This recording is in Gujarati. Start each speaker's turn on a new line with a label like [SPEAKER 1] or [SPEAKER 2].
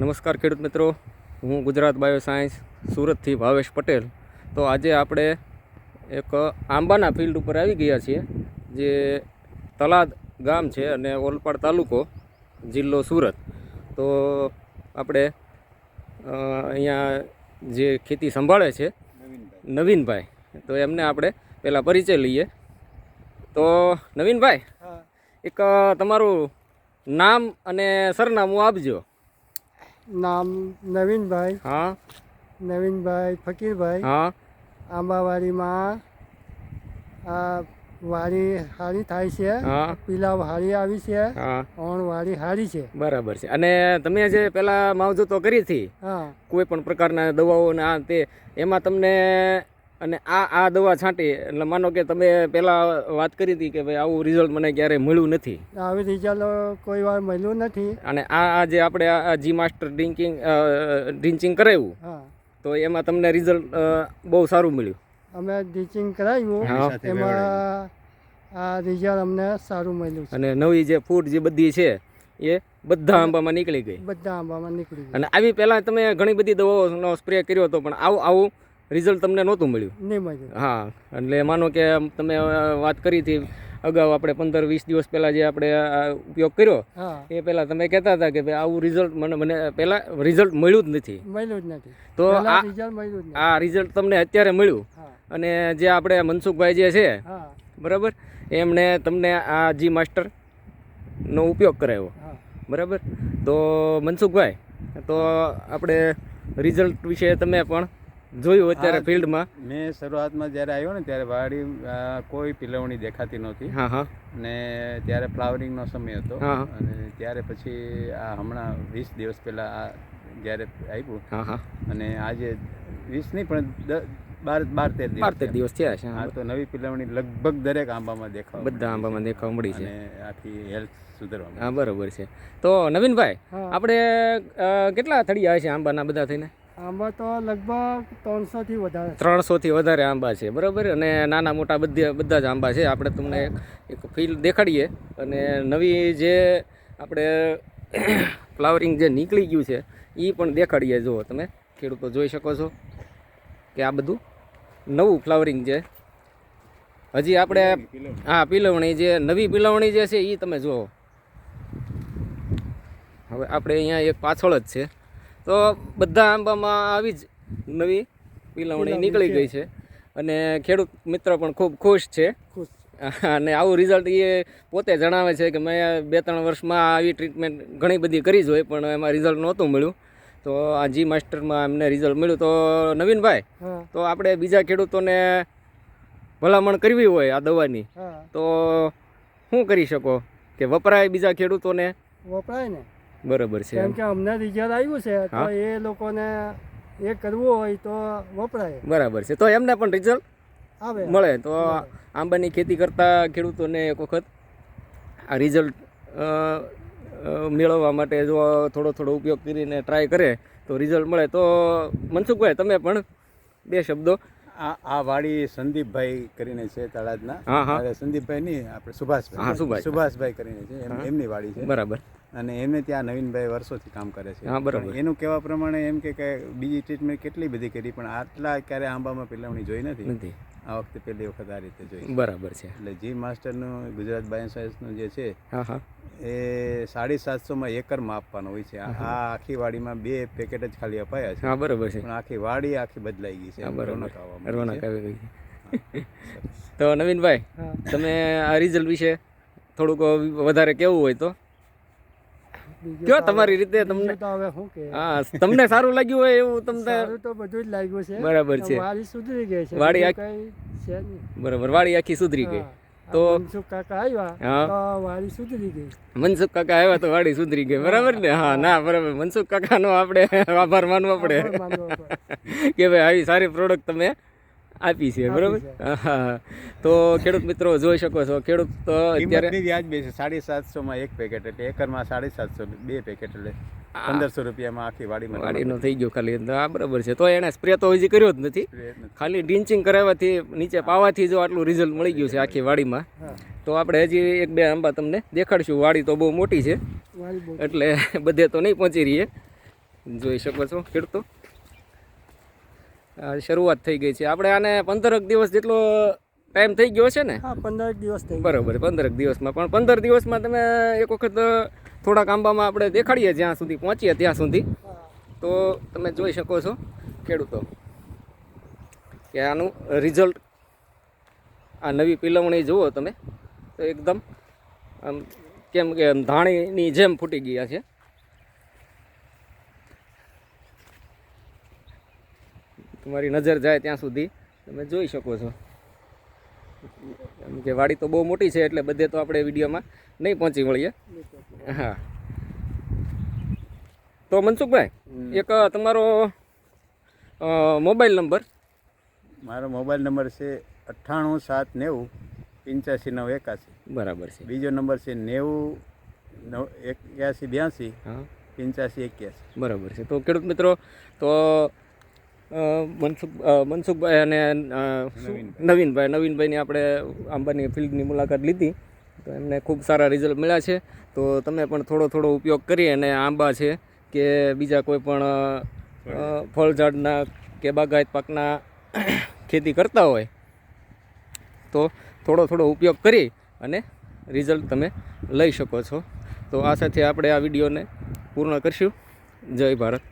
[SPEAKER 1] નમસ્કાર ખેડૂત મિત્રો, હું ગુજરાત બાયો સાયન્સ સુરતથી ભાવેશ પટેલ. તો આજે આપણે એક આંબાના ફિલ્ડ ઉપર આવી ગયા છીએ, જે તલાદ ગામ છે અને ઓલપાડ તાલુકો, જિલ્લો સુરત. તો આપણે અહીંયા જે ખેતી સંભાળે છે નવીનભાઈ, તો એમને આપણે પહેલાં પરિચય લઈએ. તો નવીનભાઈ, એક તમારું નામ અને સરનામું આપજો.
[SPEAKER 2] નામ નવીનભાઈ.
[SPEAKER 1] હા.
[SPEAKER 2] નવીનભાઈ ફકીરભાઈ.
[SPEAKER 1] હા.
[SPEAKER 2] આંબાવાડીમાં આ વાડી સારી થાય છે.
[SPEAKER 1] હા.
[SPEAKER 2] પીલા હારી આવી છે.
[SPEAKER 1] હા.
[SPEAKER 2] ઓણ વાડી હારી છે.
[SPEAKER 1] બરાબર છે. અને તમે જે પહેલાં માવજતો કરી હતી,
[SPEAKER 2] હા,
[SPEAKER 1] કોઈ પણ પ્રકારના દવાઓ ને આ તે, એમાં તમને અને આ દવા છાંટી, એટલે માનો કે તમે પહેલાં વાત કરી હતી કે ભાઈ આવું રિઝલ્ટ મને ક્યારેય મળ્યું નથી,
[SPEAKER 2] આવી રિઝલ્ટ કોઈ વાર મળ્યું નથી.
[SPEAKER 1] અને આ જે આપણે આ જી માસ્ટર ડ્રિંચિંગ કરાવ્યું,
[SPEAKER 2] હા,
[SPEAKER 1] તો એમાં તમને રિઝલ્ટ બહુ સારું મળ્યું.
[SPEAKER 2] અમે ટીચિંગ કરાવ્યું, એમાં આ રિઝલ્ટ અમને સારું મળ્યું છે.
[SPEAKER 1] અને નવી જે ફૂડ જે બધી છે એ બધા આંબામાં નીકળી ગઈ.
[SPEAKER 2] બધા આંબામાં નીકળી ગઈ.
[SPEAKER 1] અને આવી પહેલાં તમે ઘણી બધી દવાઓનો સ્પ્રે કર્યો હતો, પણ આવું રિઝલ્ટ તમને નહોતું મળ્યું.
[SPEAKER 2] નહીં મળ્યું.
[SPEAKER 1] હા, એટલે માનો કે તમે વાત કરી હતી અગાઉ, આપણે 15-20 દિવસ પહેલાં જે આપણે ઉપયોગ કર્યો, એ પહેલાં તમે કહેતા હતા કે ભાઈ આવું રિઝલ્ટ મને પહેલાં રિઝલ્ટ મળ્યું જ નથી.
[SPEAKER 2] મળ્યું જ નથી.
[SPEAKER 1] તો આ રિઝલ્ટ તમને અત્યારે મળ્યું. અને જે આપણે મનસુખભાઈ જે છે, બરાબર, એમણે તમને આ જી માસ્ટરનો ઉપયોગ કરાવ્યો, બરાબર. તો મનસુખભાઈ, તો આપણે રિઝલ્ટ વિશે તમે પણ જોયું અત્યારે ફિલ્ડમાં.
[SPEAKER 3] મેં શરૂઆતમાં જ્યારે આવ્યો ને ત્યારે વાડી કોઈ પિલવણી દેખાતી નહોતી.
[SPEAKER 1] હા. હા.
[SPEAKER 3] અને ત્યારે ફ્લાવરિંગનો સમય હતો.
[SPEAKER 1] હા.
[SPEAKER 3] અને ત્યારે પછી આ હમણાં 20 દિવસ પહેલાં આ જ્યારે આવ્યું.
[SPEAKER 1] હા. હા.
[SPEAKER 3] અને આજે 20 નહીં પણ 12-13
[SPEAKER 1] દિવસ થયા છે.
[SPEAKER 3] હા, તો નવી પિલવણી લગભગ દરેક આંબામાં દેખાવ,
[SPEAKER 1] બધા આંબામાં દેખાવા મળી છે.
[SPEAKER 3] અને આખી હેલ્થ સુધરવા.
[SPEAKER 1] હા, બરાબર છે. તો નવીનભાઈ, આપણે કેટલા થડિયા છે આંબાના બધા થઈને?
[SPEAKER 2] આંબા તો લગભગ 300 થી વધારે.
[SPEAKER 1] 300 થી વધારે આંબા છે, બરાબર. અને નાના મોટા બધા જ આંબા છે. આપણે તમને એક ફિલ્ડ દેખાડીએ, અને નવી જે આપણે ફ્લાવરિંગ જે નીકળી ગયું છે એ પણ દેખાડીએ. જુઓ તમે ખેડૂતો જોઈ શકો છો કે આ બધું નવું ફ્લાવરિંગ છે. હજી આપણે હા પીલવણી જે નવી પીલવણી જે છે એ તમે જુઓ. હવે આપણે અહીંયા એક પાછળ જ છે, તો બધા આંબામાં આવી જ નવી પીલવણી નીકળી ગઈ છે. અને ખેડૂત મિત્ર પણ ખૂબ ખુશ છે. અને આવું રિઝલ્ટ એ પોતે જણાવે છે કે મેં 2-3 વર્ષમાં આવી ટ્રીટમેન્ટ ઘણી બધી કરી જ હોય, પણ એમાં રિઝલ્ટ નહોતું મળ્યું. તો આ જી માસ્ટરમાં એમને રિઝલ્ટ મળ્યું. તો નવીનભાઈ, તો આપણે બીજા ખેડૂતોને ભલામણ કરવી હોય આ દવાની, તો શું કરી શકો કે વપરાય બીજા ખેડૂતોને?
[SPEAKER 2] વપરાય ને.
[SPEAKER 1] બરાબર છે.
[SPEAKER 2] કેમ કે અમને રિઝલ્ટ આવ્યું છે, તો એ લોકોને એ કરવું હોય તો વપરાય.
[SPEAKER 1] બરાબર છે. તો એમને પણ રિઝલ્ટ
[SPEAKER 2] આવે
[SPEAKER 1] મળે. તો આંબાની ખેતી કરતા ખેડૂતોને એક વખત આ રિઝલ્ટ મેળવવા માટે જો થોડો ઉપયોગ કરીને ટ્રાય કરે તો રિઝલ્ટ મળે. તો મનસુખભાઈ, તમે પણ 2 શબ્દો.
[SPEAKER 3] આ વાડી સંદીપભાઈ કરીને છે તળાજના. સંદીપભાઈ નહીં, આપણે સુભાષભાઈ કરીને છે, એમની વાડી છે.
[SPEAKER 1] બરાબર.
[SPEAKER 3] અને એમને ત્યાં નવીનભાઈ વર્ષોથી કામ કરે છે.
[SPEAKER 1] હા, બરાબર.
[SPEAKER 3] એનું કહેવા પ્રમાણે એમ કે બીજી ટ્રીટમેન્ટ કેટલી બધી કરી, પણ આટલા ક્યારે આંબામાં પિલવણી જોઈ નથી. આ વખતે પહેલી વખત આ રીતે જોઈ.
[SPEAKER 1] બરાબર છે.
[SPEAKER 3] એટલે જી માસ્ટરનું ગુજરાત બાયો સાયન્સનું જે છે, એ 750 એકરમાં આપવાનું હોય છે. આ આખી વાડીમાં 2 પેકેટ જ ખાલી અપાયા છે.
[SPEAKER 1] હા, બરાબર છે.
[SPEAKER 3] પણ આખી વાડી આખી બદલાઈ ગઈ છે.
[SPEAKER 1] રોનક આવી ગઈ છે. તો નવીનભાઈ, તમે આ રિઝલ્ટ વિશે થોડુંક વધારે કેવું હોય તો કયો તમારી રીતે. તમને હા, તમને સારું લાગ્યું હોય એવું તમને?
[SPEAKER 2] તો બધું જ લાગ્યું છે.
[SPEAKER 1] બરાબર છે.
[SPEAKER 2] વાડી સુધરી ગઈ છે.
[SPEAKER 1] વાડી બરાબર, વાડી આખી સુધરી ગઈ. તો
[SPEAKER 2] મનસુખ કાકા આવ્યા તો વાડી સુધરી ગઈ.
[SPEAKER 1] મનસુખ કાકા આવ્યા તો વાડી સુધરી ગઈ, બરાબર ને? હા, ના, બરાબર. મનસુખ કાકાનો આપણે આભાર માનવો પડે કે ભાઈ આવી સારી પ્રોડક્ટ તમે આપી છે, બરાબર. હા. તો ખેડૂત મિત્રો જોઈ શકો છો, ખેડૂત તો અત્યારે
[SPEAKER 3] વ્યાજબી છે. 750 એક પેકેટ, એટલે એકરમાં 750, 2 પેકેટ એટલે 1500 રૂપિયામાં આખી
[SPEAKER 1] વાડીનો થઈ ગયો ખાલી. હા, બરાબર છે. તો એણે સ્પ્રે તો હજી કર્યો જ નથી, ખાલી ડ્રિંચિંગ કરાવવાથી નીચે પાવાથી જો આટલું રિઝલ્ટ મળી ગયું છે આખી વાડીમાં. તો આપણે હજી 1-2 આંબા તમને દેખાડશું. વાડી તો બહુ મોટી છે, એટલે બધે તો નહીં પહોંચી રહીએ. જોઈ શકો છો ખેડૂતો, આ શરૂઆત થઈ ગઈ છે. આપણે આને 15 દિવસ જેટલો ટાઈમ થઈ ગયો છે ને?
[SPEAKER 2] હા, 15 દિવસ થઈ
[SPEAKER 1] બરાબર, 15 દિવસમાં. પણ 15 દિવસમાં તમે એક વખત થોડાક આંબામાં આપણે દેખાડીએ જ્યાં સુધી પહોંચીએ ત્યાં સુધી, તો તમે જોઈ શકો છો ખેડૂતો કે આનું રિઝલ્ટ, આ નવી પિલવણી જુઓ તમે તો એકદમ આમ કેમ કે ધાણીની જેમ ફૂટી ગયા છે. તમારી નજર જાય ત્યાં સુધી તમે જોઈ શકો છો. એમ કે વાડી તો બહુ મોટી છે એટલે બધે તો આપણે વિડીયોમાં નહીં પહોંચી વળીએ. હા, તો મનસુખભાઈ એક તમારો મોબાઈલ નંબર.
[SPEAKER 3] મારો મોબાઈલ નંબર છે 98 790 85 981.
[SPEAKER 1] બરાબર છે.
[SPEAKER 3] બીજો નંબર છે 90 81 82
[SPEAKER 1] હા,
[SPEAKER 3] 85 81.
[SPEAKER 1] બરાબર છે. તો ખેડૂત મિત્રો, તો મનસુખભાઈ અને નવીનભાઈની આપણે આંબાની ફિલ્ડની મુલાકાત લીધી તો એમને ખૂબ સારા રિઝલ્ટ મળ્યા છે. તો તમે પણ થોડો ઉપયોગ કરી અને આંબા છે કે બીજા કોઈ પણ ફળ ઝાડના કે બાગાયત પાકના ખેતી કરતા હોય તો થોડો ઉપયોગ કરી અને રિઝલ્ટ તમે લઈ શકો છો. તો આ સાથે આપણે આ વિડીયોને પૂર્ણ કરીશું. જય ભારત.